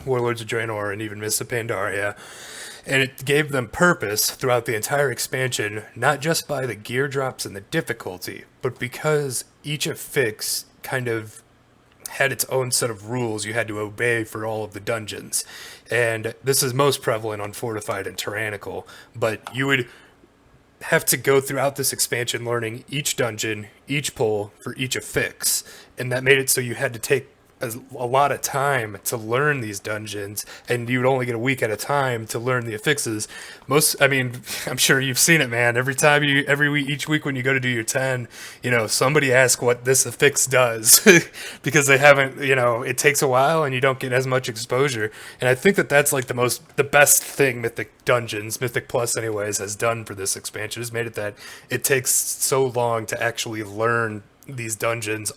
Warlords of Draenor and even Mists of Pandaria, and it gave them purpose throughout the entire expansion, not just by the gear drops and the difficulty, but because each affix kind of had its own set of rules you had to obey for all of the dungeons. And this is most prevalent on Fortified and Tyrannical, but you would have to go throughout this expansion learning each dungeon, each pull for each affix, and that made it so you had to take a lot of time to learn these dungeons, and you would only get a week at a time to learn the affixes. I'm sure you've seen it, man. Each week when you go to do your 10, somebody asks what this affix does because they haven't, it takes a while and you don't get as much exposure. And I think that's like the best thing Mythic Plus anyways has done for this expansion, has made it that it takes so long to actually learn these dungeons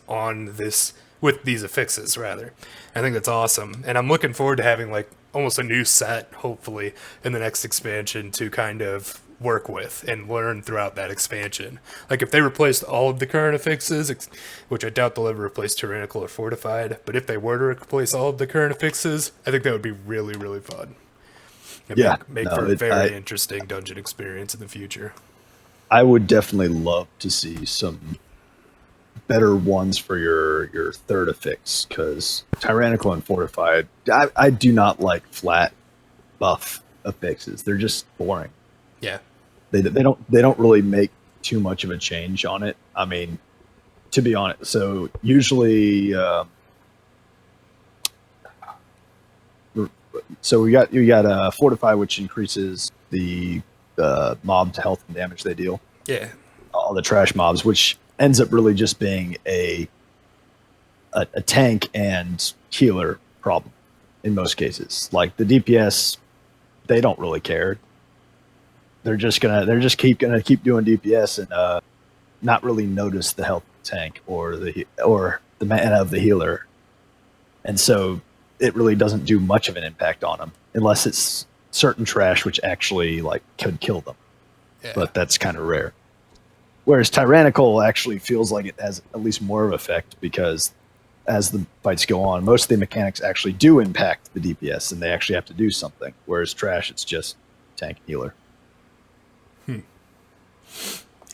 with these affixes, rather. I think that's awesome. And I'm looking forward to having like almost a new set, hopefully, in the next expansion to kind of work with and learn throughout that expansion. Like if they replaced all of the current affixes, which I doubt they'll ever replace Tyrannical or Fortified, but if they were to replace all of the current affixes, I think that would be really, really fun. Make for a very interesting dungeon experience in the future. I would definitely love to see some better ones for your third affix, because Tyrannical and Fortified, I do not like flat buff affixes. They're just boring. Yeah, they don't really make too much of a change on it. I mean, to be honest, so usually, so you got Fortified, which increases the mob's health and damage they deal. Yeah, all the trash mobs, which ends up really just being a tank and healer problem in most cases. Like the DPS, they don't really care. They're just gonna keep doing DPS and not really notice the health of the tank or the mana of the healer, and so it really doesn't do much of an impact on them unless it's certain trash which actually like could kill them. Yeah. But that's kind of rare. Whereas Tyrannical actually feels like it has at least more of an effect, because as the fights go on, most of the mechanics actually do impact the DPS and they actually have to do something. Whereas trash, it's just tank healer.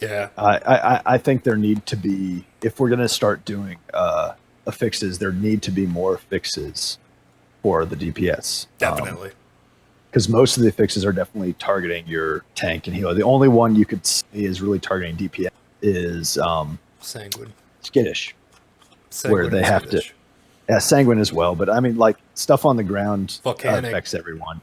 Yeah. I think there need to be, if we're going to start doing affixes, there need to be more fixes for the DPS. Definitely. Because most of the fixes are definitely targeting your tank and healer. The only one you could see is really targeting DPS is Sanguine. skittish, where Sanguine they and have skittish. to. Yeah, sanguine as well, but I mean, like stuff on the ground Volcanic. affects everyone.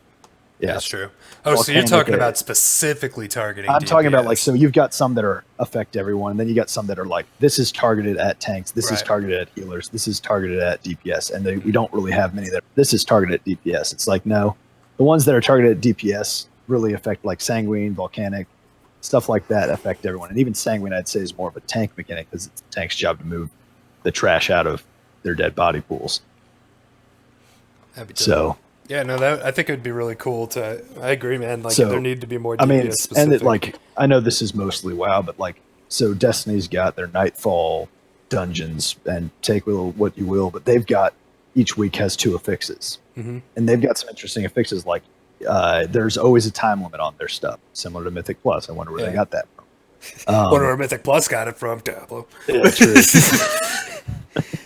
Yeah, That's true. Oh, so you're Volcanic, talking about specifically targeting I'm DPS. talking about like, so you've got some that are affect everyone, and then you got some that are like, this is targeted at tanks, this is Right. targeted at healers, this is targeted at DPS, and we don't really have many that this is targeted at DPS. It's like, no, the ones that are targeted at DPS really affect like sanguine, volcanic, stuff like that affect everyone, and even sanguine I'd say is more of a tank mechanic because it's the tank's job to move the trash out of their dead body pools. That'd be dope. So. Yeah, no, that I think it would be really cool to. I agree, man. Like, So, there need to be more DPS I mean, specific. and it, like, I know this is mostly WoW, but like, so Destiny's got their Nightfall dungeons, and take what you will, but they've got each week has 2 affixes, and they've got some interesting affixes. Like, there's always a time limit on their stuff, similar to Mythic Plus. I wonder where they got that from. Wonder where Mythic Plus got it from, Diablo. Yeah, true.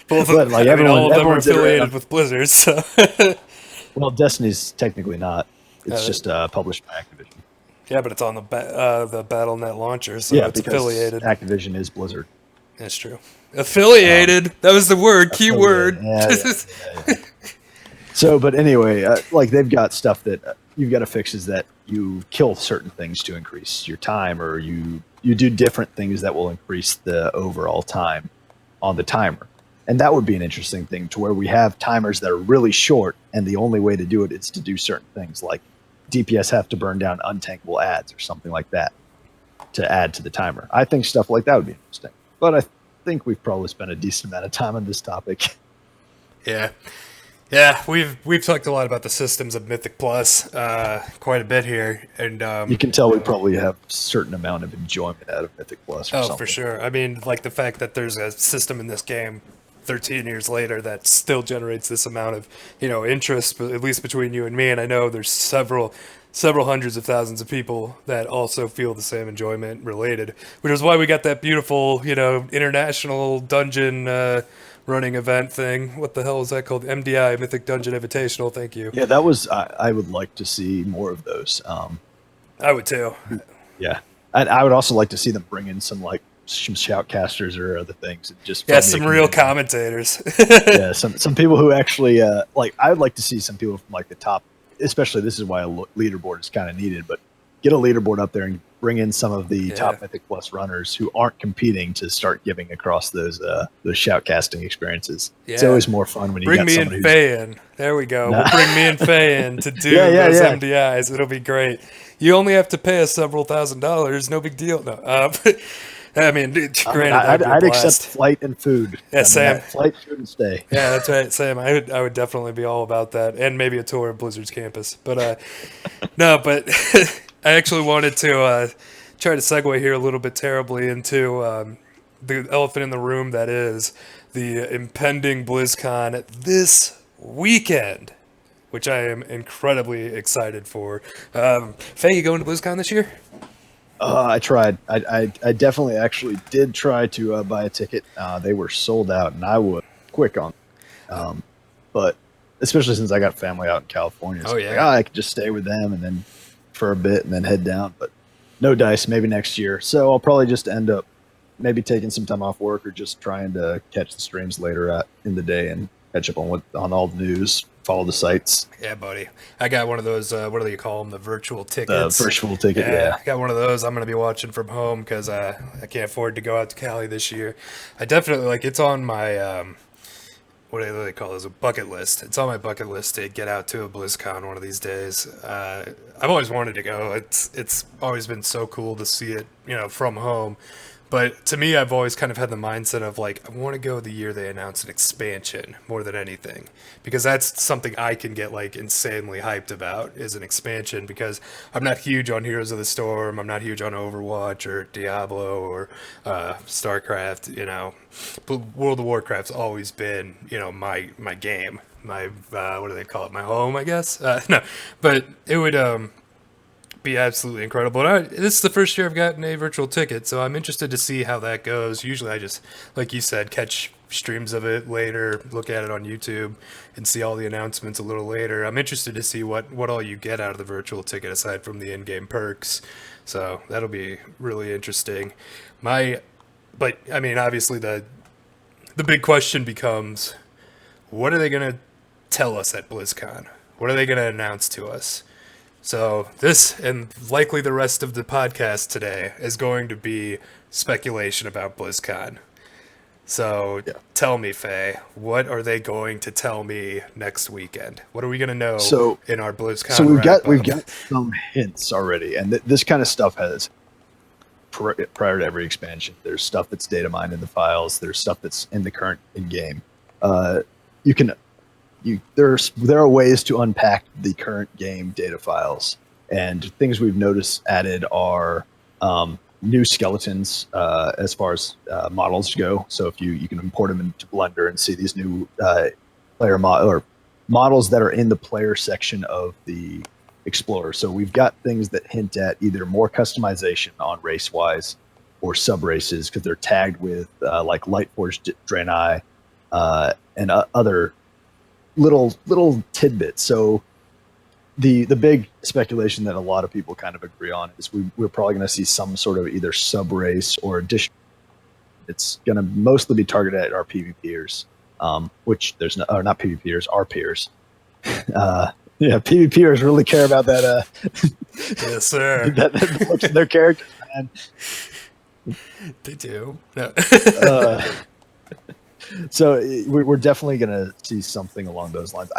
Both But, of, like, I mean, all of them are everyone's affiliated with Blizzard, so. Well, Destiny's technically not. It's just published by Activision. Yeah, but it's on the BattleNet launcher, so Yeah, it's because affiliated. Activision is Blizzard. That's true. Affiliated. That was the word. Key word. Yeah. So, but anyway, like they've got stuff that you've got to fix is that you kill certain things to increase your time, or you do different things that will increase the overall time on the timer. And that would be an interesting thing to where we have timers that are really short, and the only way to do it is to do certain things like DPS have to burn down untankable ads or something like that to add to the timer. I think stuff like that would be interesting. But I think we've probably spent a decent amount of time on this topic. Yeah. Yeah, we've talked a lot about the systems of Mythic Plus quite a bit here, and You can tell we probably have a certain amount of enjoyment out of Mythic Plus. Or something. for sure. I mean, like the fact that there's a system in this game 13 years later that still generates this amount of interest, at least between you and me, and I know there's several hundreds of thousands of people that also feel the same enjoyment related, which is why we got that beautiful international dungeon running event thing. What the hell is that called? MDI, Mythic Dungeon Invitational. Thank you. Yeah, that was. I would like to see more of those. I would too. Yeah, I would also like to see them bring in some shoutcasters or other things. Just some real commentators. Yeah, some people who actually like. I would like to see some people from like the top. Especially, this is why a leaderboard is kind of needed. But get a leaderboard up there and bring in some of the top Mythic Plus runners who aren't competing to start giving across those shoutcasting experiences. Yeah. It's always more fun when you bring got me somebody and Faye in. There we go. We'll bring me and Faye in to do those MDIs. It'll be great. You only have to pay us several $1,000s. No big deal. No. I mean, granted, I'd accept flight and food. Yeah, Sam. Flight, food, and stay. Yeah, that's right, Sam. I would definitely be all about that, and maybe a tour of Blizzard's campus. But no, but I actually wanted to try to segue here a little bit terribly into the elephant in the room that is the impending BlizzCon this weekend, which I am incredibly excited for. Faye, you going to BlizzCon this year? I tried. I definitely actually did try to buy a ticket. They were sold out, and I was quick on. But especially since I got family out in California, so I could just stay with them and then for a bit and then head down. But no dice. Maybe next year. So I'll probably just end up maybe taking some time off work or just trying to catch the streams later in the day and catch up on all the news. Follow the sites. Yeah, buddy. I got one of those, what do you call them? The virtual tickets. Virtual ticket, yeah. I got one of those. I'm going to be watching from home because I can't afford to go out to Cali this year. I definitely, it's on my, what do they call this? A bucket list. It's on my bucket list to get out to a BlizzCon one of these days. I've always wanted to go. It's always been so cool to see it, from home. But to me, I've always kind of had the mindset of I want to go the year they announce an expansion more than anything, because that's something I can get insanely hyped about is an expansion, because I'm not huge on Heroes of the Storm. I'm not huge on Overwatch or Diablo or StarCraft, but World of Warcraft's always been, my game, my, what do they call it? My home, I guess. No, but it would, be absolutely incredible. And this is the first year I've gotten a virtual ticket, so I'm interested to see how that goes. Usually I just, like you said, catch streams of it later, look at it on YouTube, and see all the announcements a little later. I'm interested to see what all you get out of the virtual ticket aside from the in-game perks. So that'll be really interesting. My But I mean, obviously the big question becomes, what are they gonna tell us at BlizzCon? What are they gonna announce to us? So this and likely the rest of the podcast today is going to be speculation about BlizzCon. So Yeah. tell me, Faye, what are they going to tell me next weekend? What are we going to know So in our BlizzCon so we've wrap-up? got some hints already, and this kind of stuff has prior to every expansion. There's stuff that's data mined in the files. There's stuff that's in the current in game. You can there are ways to unpack the current game data files, and things we've noticed added are new skeletons as far as models go. So if you can import them into Blender and see these new player or models that are in the player section of the Explorer. So we've got things that hint at either more customization on race wise or sub races because they're tagged with like Lightforged Draenei and other little tidbits. So the big speculation that a lot of people kind of agree on is we're probably going to see some sort of either sub race or addition. It's going to mostly be targeted at our PvPers, which there's no, or not PvPers, our peers. Yeah, PvPers really care about that. Yes, sir. that looks of their characters, man. They do. No. So we're definitely going to see something along those lines.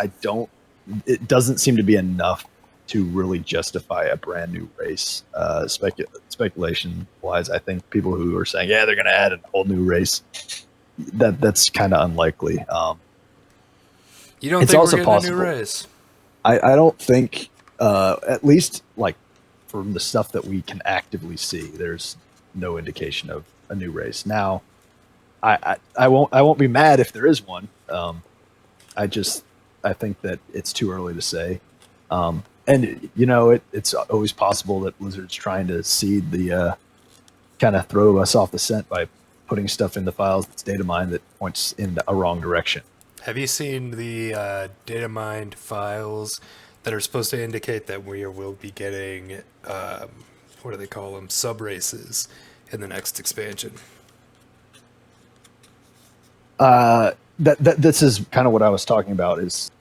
It doesn't seem to be enough to really justify a brand new race. Speculation wise, I think people who are saying, yeah, they're going to add a whole new race, that's kind of unlikely. You don't it's think also we're getting possible. a new race? I don't think, at least like from the stuff that we can actively see, there's no indication of a new race. Now, I won't be mad if there is one. I think that it's too early to say. And you know, it's always possible that Blizzard's trying to seed the kind of throw us off the scent by putting stuff in the files that's data mined that points in a wrong direction. Have you seen the data mined files that are supposed to indicate that we will be getting, what do they call them, sub races in the next expansion? This is kind of what I was talking about. Is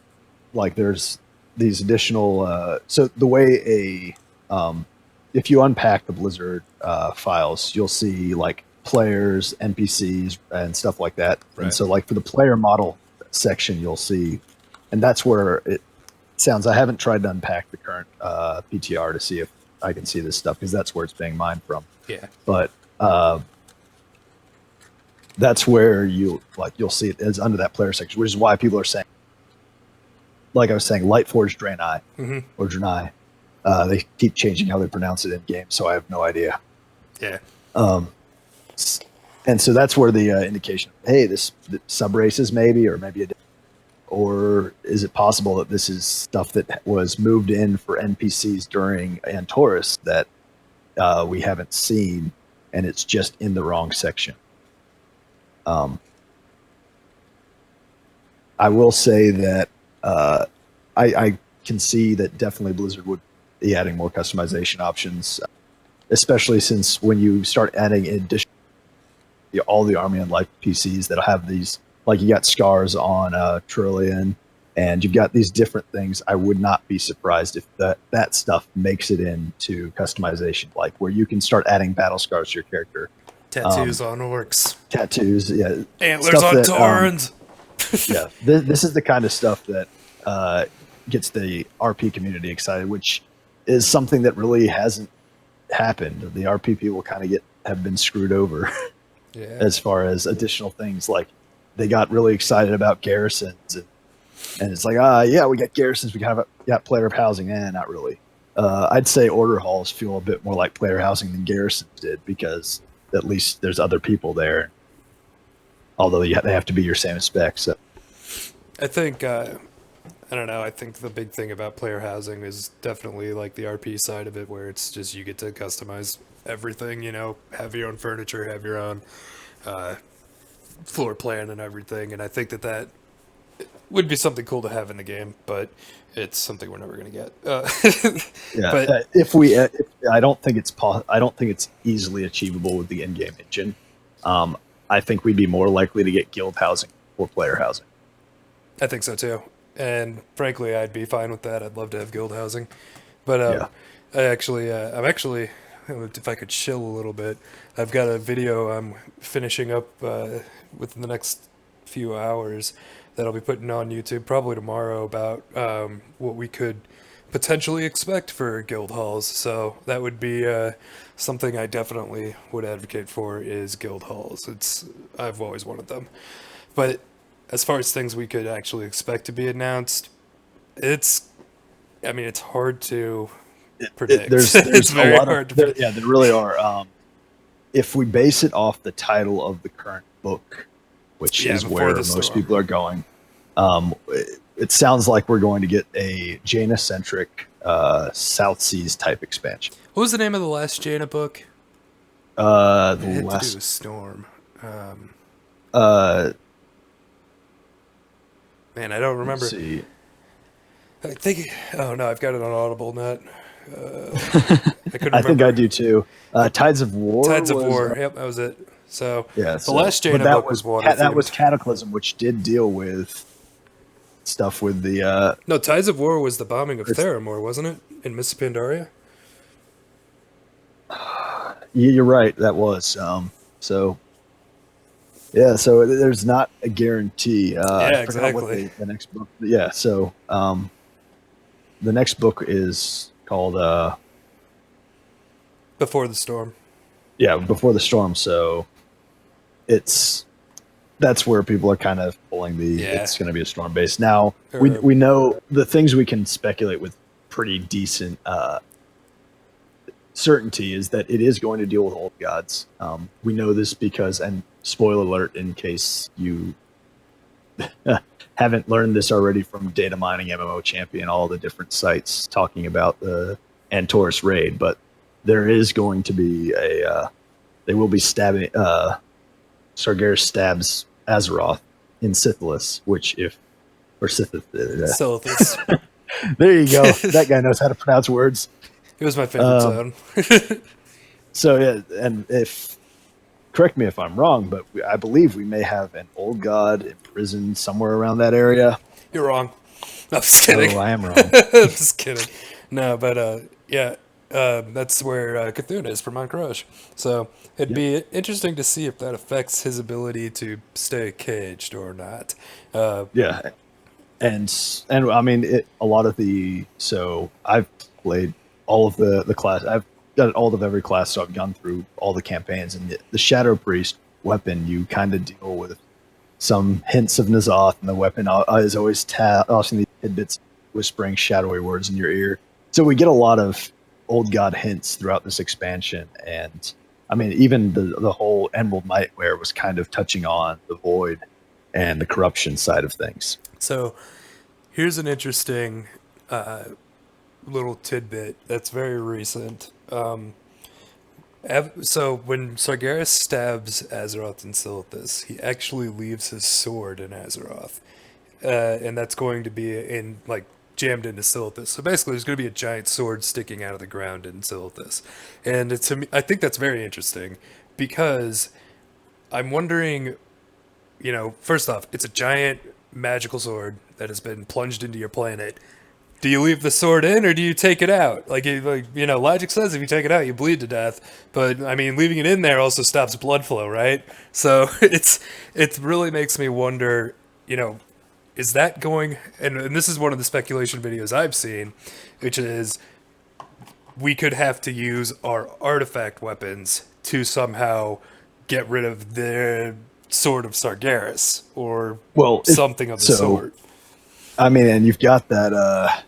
like there's these additional. So the way if you unpack the Blizzard files, you'll see like players, NPCs, and stuff like that. Right. And so like for the player model section, you'll see, and that's where it sounds. I haven't tried to unpack the current PTR to see if I can see this stuff because that's where it's being mined from. Yeah. But that's where you'll see it as under that player section, which is why people are saying, like I was saying, Lightforged Draenei or Draenei. They keep changing how they pronounce it in game, so I have no idea. Yeah. And so that's where the indication, hey, this sub races maybe, or is it possible that this is stuff that was moved in for NPCs during Antorus that we haven't seen, and it's just in the wrong section? I will say that I can see that definitely Blizzard would be adding more customization options, especially since when you start adding in addition all the Army and Life PCs that'll have these, like you got scars on Trillion, and you've got these different things. I would not be surprised if that stuff makes it into customization, like where you can start adding battle scars to your character. Tattoos on orcs. Tattoos, yeah. Antlers on Taurens. Yeah, this is the kind of stuff that gets the RP community excited, which is something that really hasn't happened. The RP people kind of have been screwed over as far as additional things. Like they got really excited about garrisons, and it's like, yeah, we got garrisons, we got player housing. Not really. I'd say order halls feel a bit more like player housing than garrisons did, because at least there's other people there. Although they have to be your same spec. So I think, I don't know, I think the big thing about player housing is definitely like the RP side of it, where it's just you get to customize everything, you know, have your own furniture, have your own floor plan and everything. And I think that would be something cool to have in the game, but it's something we're never going to get. Yeah, but I don't think it's easily achievable with the in-game engine. I think we'd be more likely to get guild housing or player housing. I think so too. And frankly, I'd be fine with that. I'd love to have guild housing. But Yeah. I'm actually, if I could chill a little bit, I've got a video I'm finishing up within the next few hours that I'll be putting on YouTube probably tomorrow about what we could potentially expect for guild halls. So that would be something I definitely would advocate for is guild halls. I've always wanted them, but as far as things we could actually expect to be announced, it's I mean it's hard to predict. There's It's a very lot hard of to predict. yeah, there really are. If we base it off the title of the current book, which Yeah, is before where the most storm. people are going, it sounds like we're going to get a Jaina-centric South Seas type expansion. What was the name of the last Jaina book? The It had to do last with Storm. uh, Man, I don't let's remember. see. I think. Oh no, I've got it on Audible. Not. I couldn't I think I remember. do too. Tides of War. Tides of was, War. Yep, that was it. So yeah, the so, last but Jaina that book was was water that was themed. Cataclysm, which did deal with stuff with the. No, Tides of War was the bombing of It's- Theramore, wasn't it? In Miss Pandaria? You're right. That was so. Yeah, so there's not a guarantee. Yeah, I forgot what exactly. the next book. Yeah, so the next book is called Before the storm. yeah, Before the Storm. So that's where people are kind of pulling the Yeah. it's going to be a storm base. Now we know the things we can speculate with pretty decent certainty is that it is going to deal with old gods. We know this because, and spoiler alert, in case you haven't learned this already from Data Mining MMO Champion, all the different sites talking about the Antorus raid, but there is going to be they will be stabbing, Sargeras stabs Azeroth in Sithilus, which or Sithith, Silithus. there you go. That guy knows how to pronounce words. It was my favorite zone. So yeah, and correct me if I'm wrong, but I believe we may have an old god in prison somewhere around that area. You're wrong. I'm just kidding. Oh, I am wrong. Just kidding. No, but yeah, that's where Cthulhu is from Montcroche. So it'd be interesting to see if that affects his ability to stay caged or not. Yeah, and I mean a lot of so I've played all of the class. I've done all of every class, so I've gone through all the campaigns. And the Shadow Priest weapon, you kind of deal with some hints of N'Zoth, and the weapon is always tossing these tidbits, whispering shadowy words in your ear. So we get a lot of old god hints throughout this expansion, and I mean even the whole Emerald Nightwear was kind of touching on the void and the corruption side of things. So here's an interesting little tidbit that's very recent. So when Sargeras stabs Azeroth and Silithus, he actually leaves his sword in Azeroth, and that's going to be jammed into Silithus. So basically, there's going to be a giant sword sticking out of the ground in Silithus, and to me, I think that's very interesting because I'm wondering, first off, it's a giant magical sword that has been plunged into your planet. Do you leave the sword in or do you take it out? Logic says if you take it out, you bleed to death. But I mean, leaving it in there also stops blood flow, right? So it really makes me wonder, is that going? And this is one of the speculation videos I've seen, which is we could have to use our artifact weapons to somehow get rid of the sword of Sargeras or something of the sort. I mean, and you've got that.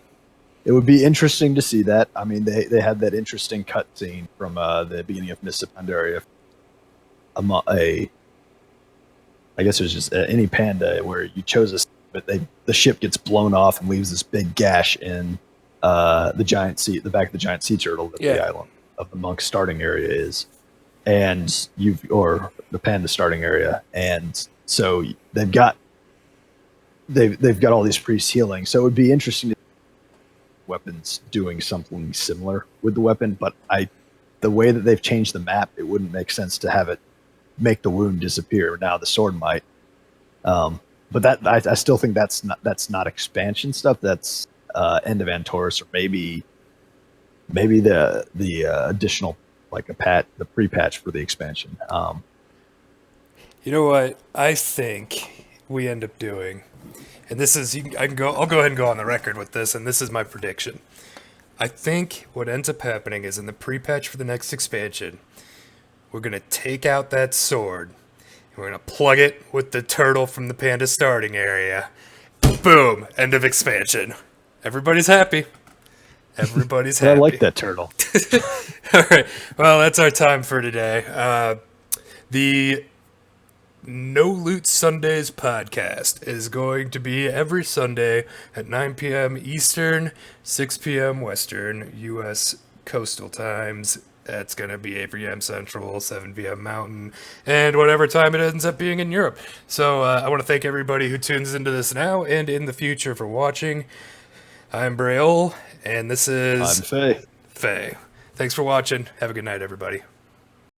It would be interesting to see that. I mean, they had that interesting cutscene from the beginning of Mists of Pandaria. I guess it was just any panda where you chose but the ship gets blown off and leaves this big gash in the giant sea, the back of the giant sea turtle that the island of the monk starting area is, and or the panda starting area, and so they've got all these priests healing. So it would be interesting to see weapons doing something similar with the weapon, but the way that they've changed the map, it wouldn't make sense to have it make the wound disappear. Now the sword might. But that I still think that's not expansion stuff. That's End of Antorus, or maybe the additional, like the pre-patch for the expansion. You know what? I think we end up doing, and this is I'll go ahead and go on the record with this, and this is my prediction. I think what ends up happening is in the pre-patch for the next expansion, we're gonna take out that sword, and we're gonna plug it with the turtle from the panda starting area. Boom! End of expansion. Everybody's happy. Everybody's happy. I like that turtle. All right. Well, that's our time for today. The No Loot Sundays podcast is going to be every Sunday at 9 p.m. Eastern, 6 p.m. Western, U.S. Coastal Times. That's going to be 8 p.m. Central, 7 p.m. Mountain, and whatever time it ends up being in Europe. So I want to thank everybody who tunes into this now and in the future for watching. I'm Braille, and this is... I'm Faye. Faye. Thanks for watching. Have a good night, everybody.